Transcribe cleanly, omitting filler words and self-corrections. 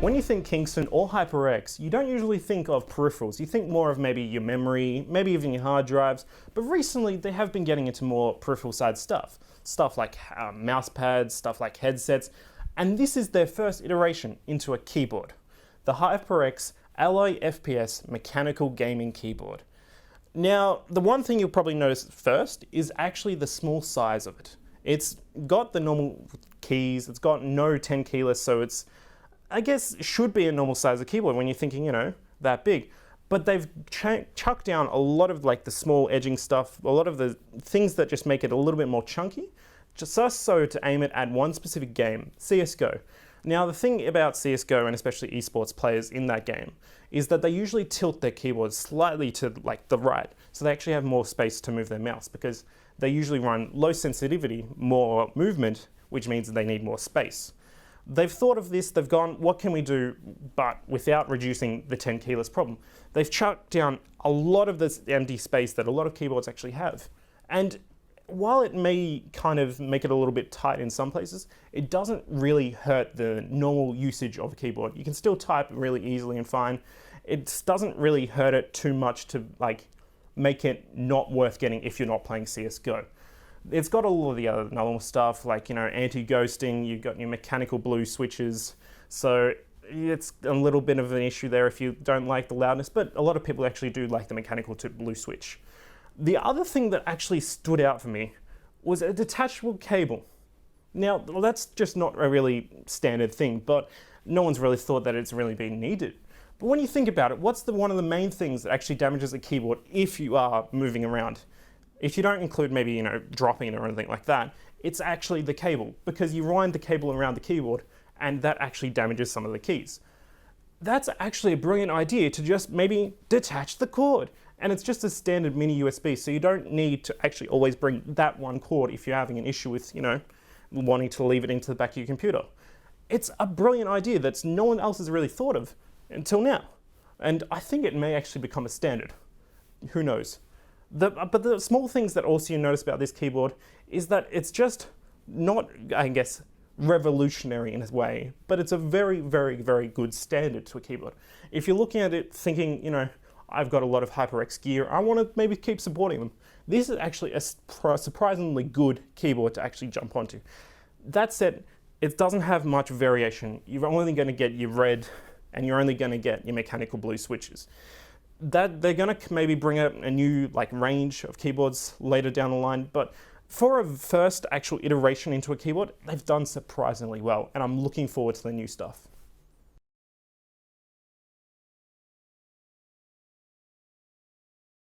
When you think Kingston or HyperX, you don't usually think of peripherals. You think more of maybe your memory, maybe even your hard drives, but recently they have been getting into more peripheral side stuff. Stuff like mouse pads, stuff like headsets, and this is their first iteration into a keyboard. The HyperX Alloy FPS mechanical gaming keyboard. Now, the one thing you'll probably notice first is actually the small size of it. It's got the normal keys, it's got no 10 keyless, so it's, I guess, should be a normal size of keyboard when you're thinking, you know, that big. But they've chucked down a lot of like the small edging stuff, a lot of the things that just make it a little bit more chunky, just so to aim it at one specific game, CSGO. Now, the thing about CSGO, and especially esports players in that game, is that they usually tilt their keyboards slightly to like the right, so they actually have more space to move their mouse, because they usually run low sensitivity, more movement, which means that they need more space. They've thought of this, they've gone, what can we do, but without reducing the 10 keyless problem? They've chucked down a lot of this empty space that a lot of keyboards actually have. And while it may kind of make it a little bit tight in some places, it doesn't really hurt the normal usage of a keyboard. You can still type really easily and fine. It doesn't really hurt it too much to like make it not worth getting if you're not playing CSGO. It's got all of the other normal stuff like, you know, anti-ghosting, you've got your mechanical blue switches, so it's a little bit of an issue there if you don't like the loudness, but a lot of people actually do like the mechanical to blue switch. The other thing that actually stood out for me was a detachable cable. Now, that's just not a really standard thing, but no one's really thought that it's really been needed. But when you think about it, what's one of the main things that actually damages a keyboard if you are moving around? If you don't include maybe, you know, dropping it or anything like that, it's actually the cable, because you wind the cable around the keyboard and that actually damages some of the keys. That's actually a brilliant idea, to just maybe detach the cord. And it's just a standard mini USB, so you don't need to actually always bring that one cord if you're having an issue with, you know, wanting to leave it into the back of your computer. It's a brilliant idea that no one else has really thought of until now. And I think it may actually become a standard. Who knows? But the small things that also you notice about this keyboard is that it's just not, I guess, revolutionary in a way, but it's a very, very, very good standard to a keyboard. If you're looking at it thinking, you know, I've got a lot of HyperX gear, I want to maybe keep supporting them, this is actually a surprisingly good keyboard to actually jump onto. That said, it doesn't have much variation. You're only going to get your red and you're only going to get your mechanical blue switches. That they're going to maybe bring out a new like range of keyboards later down the line, but for a first actual iteration into a keyboard, they've done surprisingly well, and I'm looking forward to the new stuff.